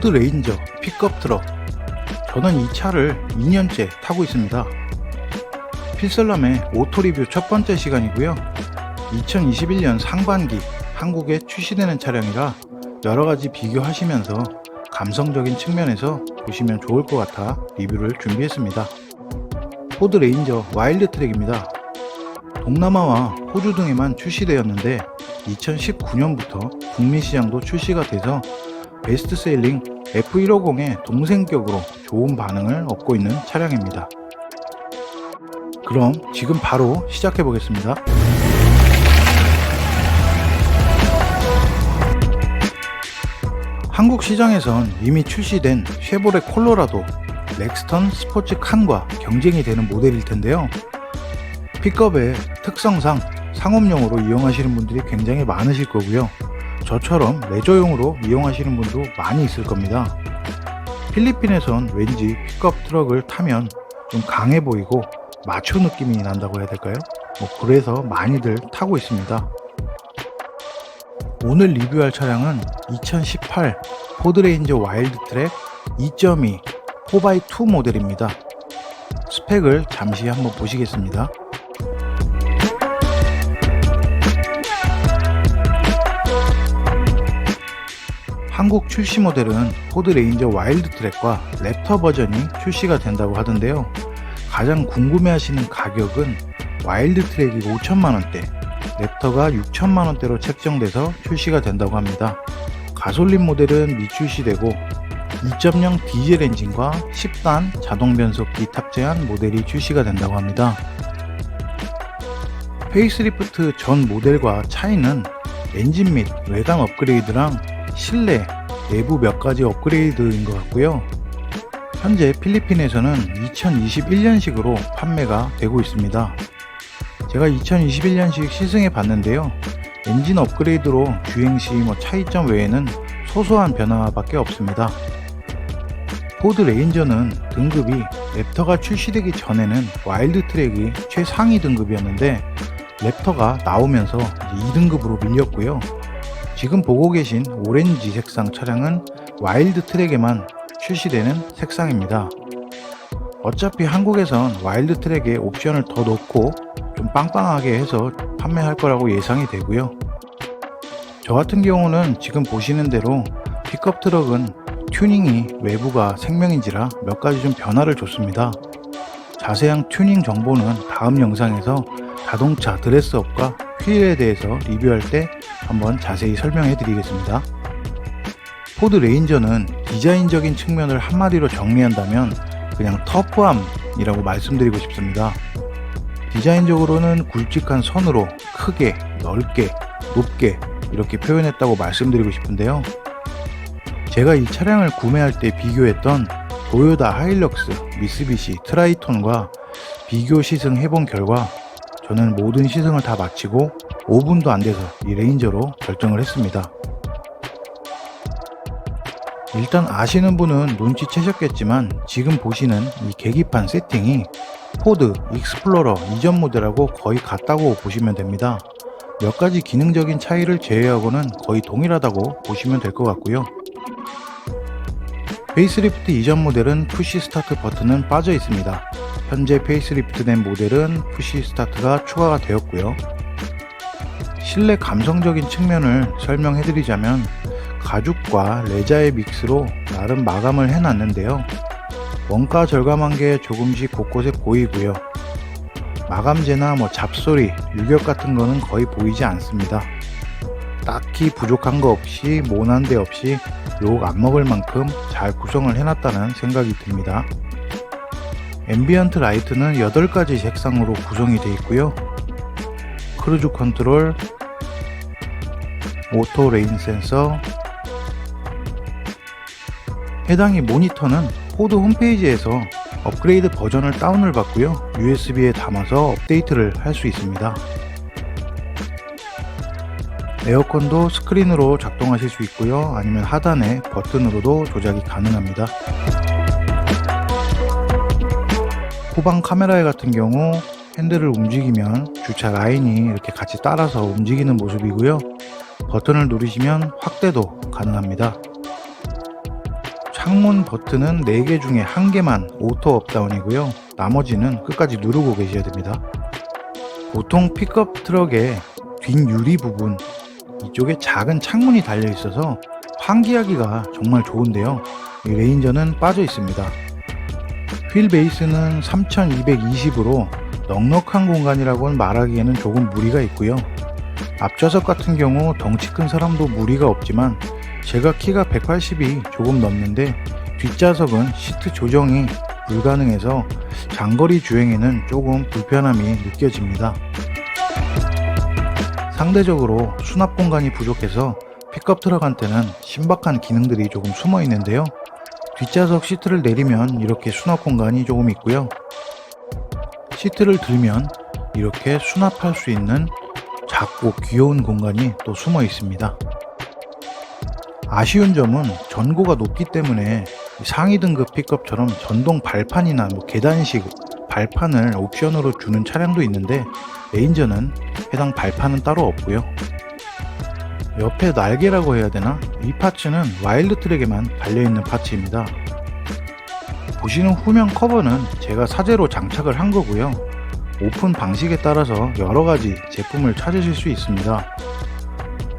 포드 레인저 픽업 트럭. 저는 이 차를 2년째 타고 있습니다. 필설람의 오토 리뷰 첫 번째 시간이고요. 2021년 상반기 한국에 출시되는 차량이라 여러가지 비교하시면서 감성적인 측면에서 보시면 좋을 것 같아 리뷰를 준비했습니다. 포드 레인저 와일드 트랙입니다. 동남아와 호주 등에만 출시되었는데 2019년부터 북미 시장도 출시가 돼서 베스트셀링 F150의 동생격으로 좋은 반응을 얻고 있는 차량입니다. 그럼 지금 바로 시작해 보겠습니다. 한국 시장에선 이미 출시된 쉐보레 콜로라도, 렉스턴 스포츠 칸과 경쟁이 되는 모델일 텐데요. 픽업의 특성상 상업용으로 이용하시는 분들이 굉장히 많으실 거고요. 저처럼 레저용으로 이용하시는 분도 많이 있을 겁니다. 필리핀에선 왠지 픽업 트럭을 타면 좀 강해 보이고 마초 느낌이 난다고 해야 될까요? 그래서 많이들 타고 있습니다. 오늘 리뷰할 차량은 2018 포드 레인저 와일드 트랙 2.2 4x2 모델입니다. 스펙을 잠시 한번 보시겠습니다. 한국 출시 모델은 포드 레인저 와일드 트랙과 랩터 버전이 출시가 된다고 하던데요. 가장 궁금해하시는 가격은 와일드 트랙이 5천만원대, 랩터가 6천만원대로 책정돼서 출시가 된다고 합니다. 가솔린 모델은 미출시되고 2.0 디젤 엔진과 10단 자동 변속기 탑재한 모델이 출시가 된다고 합니다. 페이스리프트 전 모델과 차이는 엔진 및 외관 업그레이드랑 실내, 내부 몇 가지 업그레이드인 것 같고요. 현재 필리핀에서는 2021년식으로 판매가 되고 있습니다. 제가 2021년식 시승해 봤는데요. 엔진 업그레이드로 주행시 차이점 외에는 소소한 변화밖에 없습니다. 포드 레인저는 등급이 랩터가 출시되기 전에는 와일드 트랙이 최상위 등급이었는데 랩터가 나오면서 2등급으로 밀렸고요. 지금 보고 계신 오렌지 색상 차량은 와일드 트랙에만 출시되는 색상입니다. 어차피 한국에선 와일드 트랙에 옵션을 더 넣고 좀 빵빵하게 해서 판매할 거라고 예상이 되고요. 저 같은 경우는 지금 보시는 대로 픽업 트럭은 튜닝이 외부가 생명인지라 몇 가지 좀 변화를 줬습니다. 자세한 튜닝 정보는 다음 영상에서 자동차 드레스업과 휠에 대해서 리뷰할 때 한번 자세히 설명해 드리겠습니다. 포드 레인저는 디자인적인 측면을 한마디로 정리한다면 그냥 터프함이라고 말씀드리고 싶습니다. 디자인적으로는 굵직한 선으로 크게, 넓게, 높게 이렇게 표현했다고 말씀드리고 싶은데요. 제가 이 차량을 구매할 때 비교했던 도요타 하일럭스, 미쓰비시 트라이톤과 비교 시승 해본 결과 저는 모든 시승을 다 마치고 5분도 안 돼서 이 레인저로 결정을 했습니다. 일단 아시는 분은 눈치채셨겠지만 지금 보시는 이 계기판 세팅이 포드 익스플로러 이전 모델하고 거의 같다고 보시면 됩니다. 몇 가지 기능적인 차이를 제외하고는 거의 동일하다고 보시면 될 것 같고요. 페이스리프트 이전 모델은 푸시 스타트 버튼은 빠져 있습니다. 현재 페이스리프트 된 모델은 푸시 스타트가 추가가 되었고요. 실내 감성적인 측면을 설명해 드리자면 가죽과 레자의 믹스로 나름 마감을 해놨는데요. 원가 절감한 게 조금씩 곳곳에 보이고요. 마감재나 잡소리, 유격 같은 거는 거의 보이지 않습니다. 딱히 부족한 거 없이 모난 데 없이 욕 안 먹을 만큼 잘 구성을 해놨다는 생각이 듭니다. 앰비언트 라이트는 8가지 색상으로 구성이 되어 있고요. 크루즈 컨트롤, 오토 레인 센서, 해당의 모니터는 포드 홈페이지에서 업그레이드 버전을 다운을 받고요. USB에 담아서 업데이트를 할 수 있습니다. 에어컨도 스크린으로 작동하실 수 있고요. 아니면 하단에 버튼으로도 조작이 가능합니다. 후방 카메라에 같은 경우 핸들을 움직이면 주차 라인이 이렇게 같이 따라서 움직이는 모습이고요. 버튼을 누르시면 확대도 가능합니다. 창문 버튼은 4개 중에 1개만 오토 업다운이고요. 나머지는 끝까지 누르고 계셔야 됩니다. 보통 픽업 트럭의 뒷유리 부분 이쪽에 작은 창문이 달려 있어서 환기하기가 정말 좋은데요. 이 레인저는 빠져 있습니다. 휠 베이스는 3220으로 넉넉한 공간이라고는 말하기에는 조금 무리가 있고요. 앞좌석 같은 경우 덩치 큰 사람도 무리가 없지만 제가 키가 180이 조금 넘는데 뒷좌석은 시트 조정이 불가능해서 장거리 주행에는 조금 불편함이 느껴집니다. 상대적으로 수납 공간이 부족해서 픽업 트럭한테는 신박한 기능들이 조금 숨어 있는데요. 뒷좌석 시트를 내리면 이렇게 수납 공간이 조금 있고요. 시트를 들면 이렇게 수납할 수 있는 작고 귀여운 공간이 또 숨어 있습니다. 아쉬운 점은 전고가 높기 때문에 상위 등급 픽업처럼 전동 발판이나 계단식 발판을 옵션으로 주는 차량도 있는데 레인저는 해당 발판은 따로 없고요. 옆에 날개라고 해야 되나? 이 파츠는 와일드 트랙에만 달려있는 파츠입니다. 보시는 후면 커버는 제가 사제로 장착을 한 거고요. 오픈 방식에 따라서 여러가지 제품을 찾으실 수 있습니다.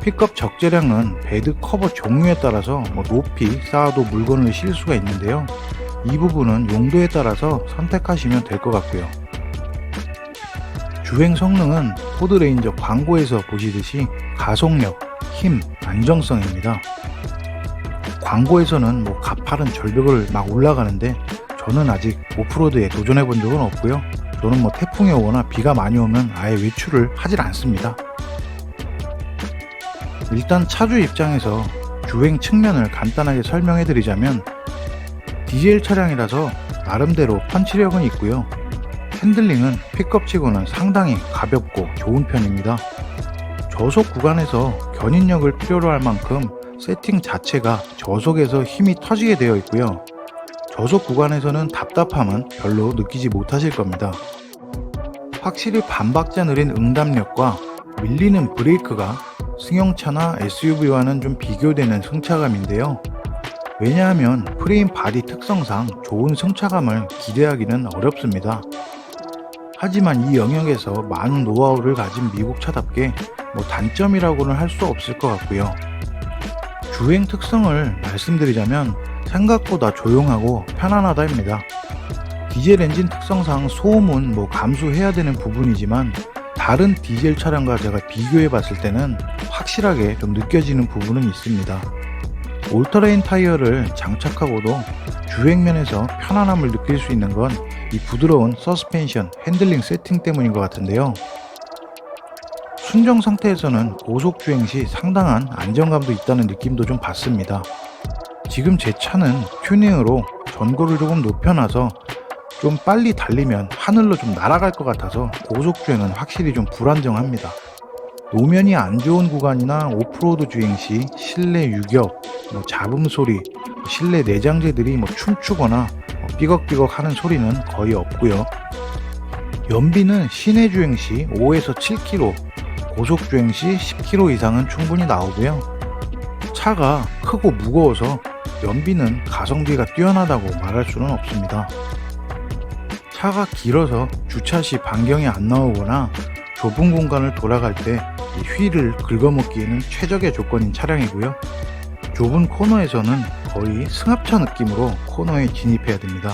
픽업 적재량은 베드 커버 종류에 따라서 높이 쌓아도 물건을 실 수가 있는데요. 이 부분은 용도에 따라서 선택하시면 될 것 같고요. 주행 성능은 포드 레인저 광고에서 보시듯이 가속력, 힘, 안정성입니다. 광고에서는 가파른 절벽을 막 올라가는데 저는 아직 오프로드에 도전해 본 적은 없고요. 저는 태풍이 오거나 비가 많이 오면 아예 외출을 하질 않습니다. 일단 차주 입장에서 주행 측면을 간단하게 설명해 드리자면 디젤 차량이라서 나름대로 펀치력은 있고요. 핸들링은 픽업치고는 상당히 가볍고 좋은 편입니다. 저속 구간에서 견인력을 필요로 할 만큼 세팅 자체가 저속에서 힘이 터지게 되어 있고요. 저속 구간에서는 답답함은 별로 느끼지 못하실 겁니다. 확실히 반박자 느린 응답력과 밀리는 브레이크가 승용차나 SUV와는 좀 비교되는 승차감인데요. 왜냐하면 프레임 바디 특성상 좋은 승차감을 기대하기는 어렵습니다. 하지만 이 영역에서 많은 노하우를 가진 미국 차답게 단점이라고는 할 수 없을 것 같고요. 주행 특성을 말씀드리자면 생각보다 조용하고 편안하다입니다. 디젤 엔진 특성상 소음은 감수해야 되는 부분이지만 다른 디젤 차량과 제가 비교해 봤을 때는 확실하게 좀 느껴지는 부분은 있습니다. 올터레인 타이어를 장착하고도 주행면에서 편안함을 느낄 수 있는 건 이 부드러운 서스펜션, 핸들링 세팅 때문인 것 같은데요. 순정 상태에서는 고속 주행 시 상당한 안정감도 있다는 느낌도 좀 받습니다. 지금 제 차는 튜닝으로 전고를 조금 높여놔서 좀 빨리 달리면 하늘로 좀 날아갈 것 같아서 고속 주행은 확실히 좀 불안정합니다. 노면이 안 좋은 구간이나 오프로드 주행 시 실내 유격, 잡음 소리, 실내 내장재들이 춤추거나 삐걱삐걱 하는 소리는 거의 없고요. 연비는 시내 주행 시 5에서 7km, 고속 주행 시 10km 이상은 충분히 나오고요. 차가 크고 무거워서 연비는 가성비가 뛰어나다고 말할 수는 없습니다. 차가 길어서 주차 시 반경이 안 나오거나 좁은 공간을 돌아갈 때 휠을 긁어먹기에는 최적의 조건인 차량이고요. 좁은 코너에서는 거의 승합차 느낌으로 코너에 진입해야 됩니다.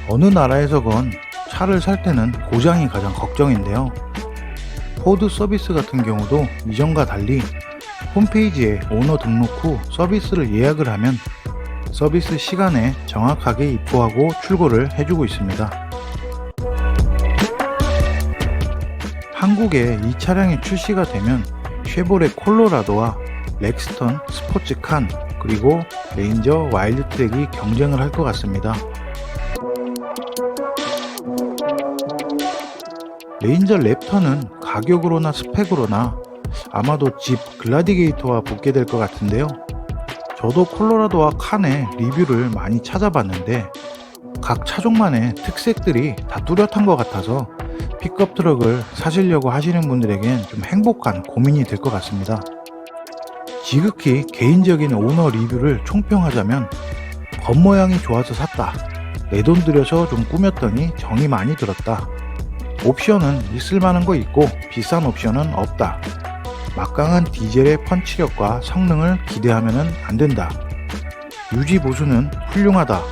어느 나라에서건 차를 살 때는 고장이 가장 걱정인데요. 포드 서비스 같은 경우도 이전과 달리 홈페이지에 오너 등록 후 서비스를 예약을 하면 서비스 시간에 정확하게 입고하고 출고를 해주고 있습니다. 한국에 이 차량이 출시가 되면 쉐보레 콜로라도와 렉스턴 스포츠 칸 그리고 레인저 와일드 트랙이 경쟁을 할 것 같습니다. 레인저 랩터는 가격으로나 스펙으로나 아마도 집 글라디게이터와 붙게 될 것 같은데요. 저도 콜로라도와 칸의 리뷰를 많이 찾아봤는데 각 차종만의 특색들이 다 뚜렷한 것 같아서 픽업 트럭을 사시려고 하시는 분들에겐 좀 행복한 고민이 될 것 같습니다. 지극히 개인적인 오너 리뷰를 총평하자면 겉모양이 좋아서 샀다. 내 돈 들여서 좀 꾸몄더니 정이 많이 들었다. 옵션은 있을만한 거 있고 비싼 옵션은 없다. 막강한 디젤의 펀치력과 성능을 기대하면 안 된다. 유지 보수는 훌륭하다.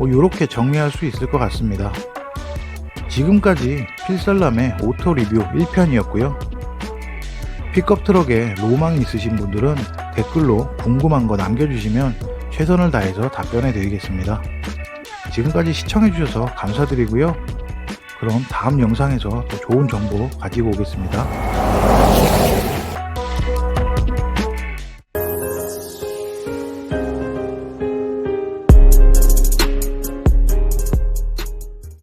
요렇게 정리할 수 있을 것 같습니다. 지금까지 필살남의 오토 리뷰 1편이었고요. 픽업 트럭에 로망이 있으신 분들은 댓글로 궁금한 거 남겨주시면 최선을 다해서 답변해 드리겠습니다. 지금까지 시청해 주셔서 감사드리고요. 그럼 다음 영상에서 더 좋은 정보 가지고 오겠습니다.